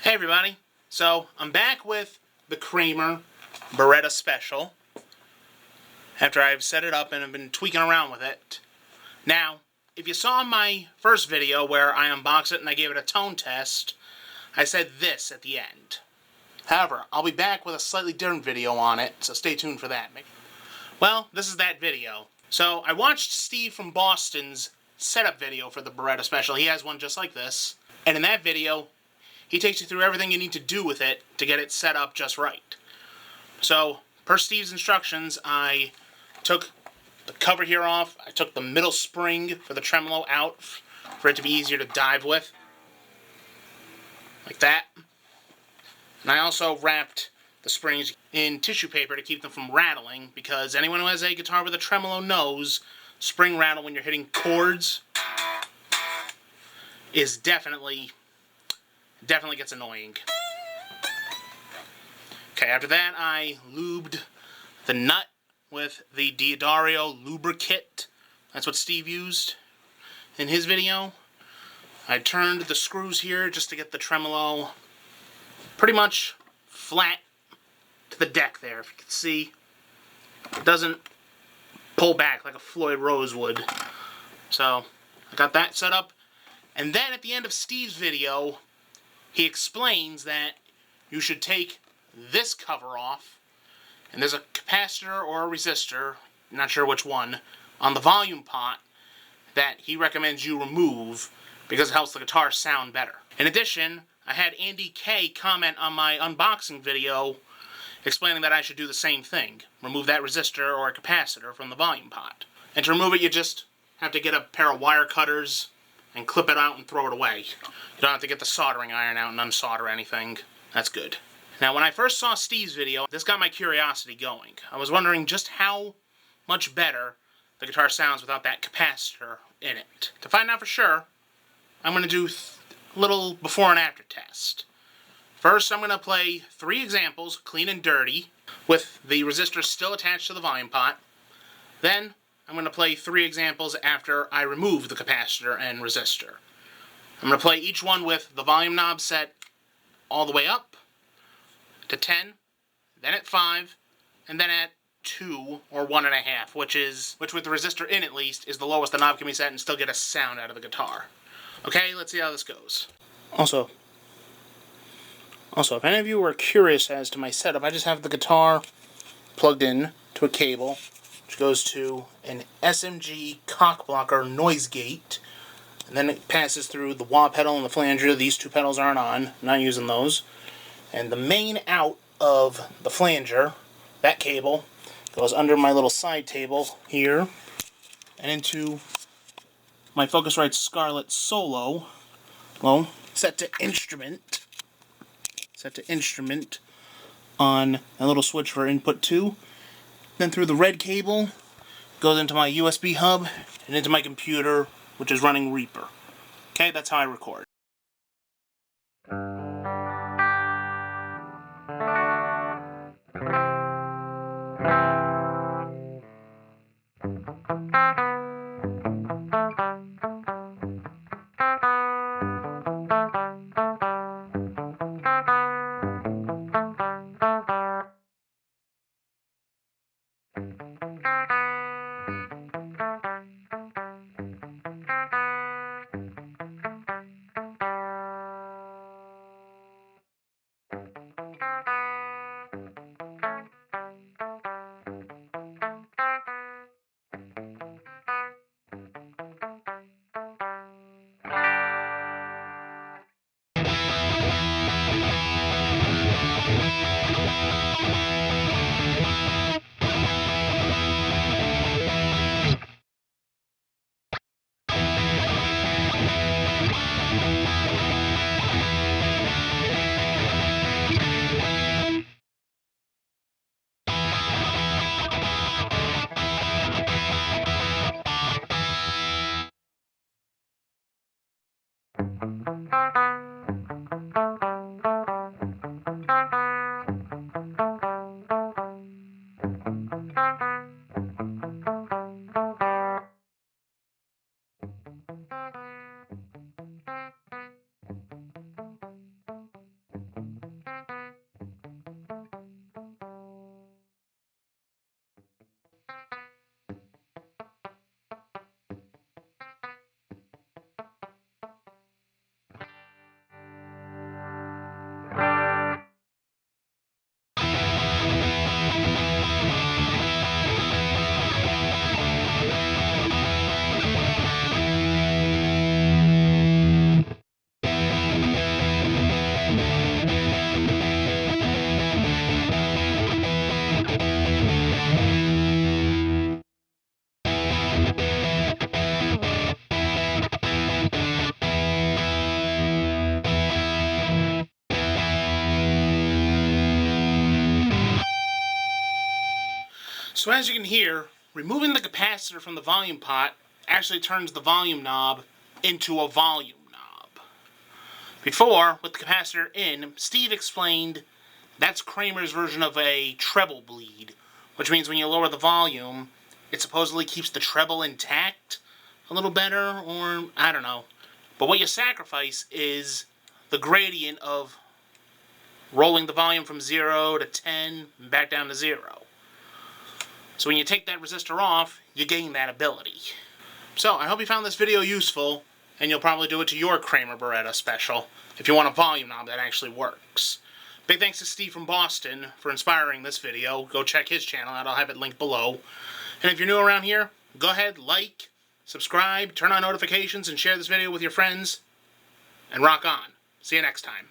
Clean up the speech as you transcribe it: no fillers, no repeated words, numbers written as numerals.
Hey everybody, so I'm back with the Kramer Baretta Special after I've set it up and I've been tweaking around with it. Now, if you saw my first video where I unboxed it and I gave it a tone test, I said this at the end. However, I'll be back with a slightly different video on it, so stay tuned for that. Well, this is that video. So, I watched Steve from Boston's setup video for the Baretta Special. He has one just like this. And in that video, he takes you through everything you need to do with it to get it set up just right. So, per Steve's instructions, I took the cover here off. I took the middle spring for the tremolo out for it to be easier to dive with. Like that. And I also wrapped the springs in tissue paper to keep them from rattling, because anyone who has a guitar with a tremolo knows spring rattle when you're hitting chords is definitely gets annoying. Okay, after that I lubed the nut with the D'Addario lubricant. That's what Steve used in his video. I turned the screws here just to get the tremolo pretty much flat to the deck there. If you can see, it doesn't pull back like a Floyd Rose would. So, I got that set up. And then at the end of Steve's video, he explains that you should take this cover off, and there's a capacitor or a resistor, not sure which one, on the volume pot that he recommends you remove because it helps the guitar sound better. In addition, I had Andy K comment on my unboxing video explaining that I should do the same thing. Remove that resistor or a capacitor from the volume pot. And to remove it, you just have to get a pair of wire cutters and clip it out and throw it away. You don't have to get the soldering iron out and unsolder anything. That's good. Now, when I first saw Steve's video, this got my curiosity going. I was wondering just how much better the guitar sounds without that capacitor in it. To find out for sure, I'm going to do a little before and after test. First, I'm going to play 3 examples, clean and dirty, with the resistor still attached to the volume pot. Then, I'm going to play 3 examples after I remove the capacitor and resistor. I'm going to play each one with the volume knob set all the way up to 10, then at 5, and then at 2 or 1.5, which with the resistor in at least is the lowest the knob can be set and still get a sound out of the guitar. Okay, let's see how this goes. Also, if any of you were curious as to my setup, I just have the guitar plugged in to a cable, which goes to an SMG cock blocker noise gate, and then it passes through the wah pedal and the flanger. These 2 pedals aren't on, I'm not using those. And the main out of the flanger, that cable, goes under my little side table here, and into my Focusrite Scarlett Solo, well, set to instrument on a little switch for input 2. Then through the red cable, goes into my USB hub, and into my computer, which is running Reaper. Okay, that's how I record. So as you can hear, removing the capacitor from the volume pot actually turns the volume knob into a volume knob. Before, with the capacitor in, Steve explained that's Kramer's version of a treble bleed, which means when you lower the volume, it supposedly keeps the treble intact a little better, or I don't know. But what you sacrifice is the gradient of rolling the volume from 0 to 10 and back down to 0. So when you take that resistor off, you gain that ability. So I hope you found this video useful, and you'll probably do it to your Kramer Baretta special if you want a volume knob that actually works. Big thanks to Steve from Boston for inspiring this video. Go check his channel out. I'll have it linked below. And if you're new around here, go ahead, like, subscribe, turn on notifications, and share this video with your friends. And rock on. See you next time.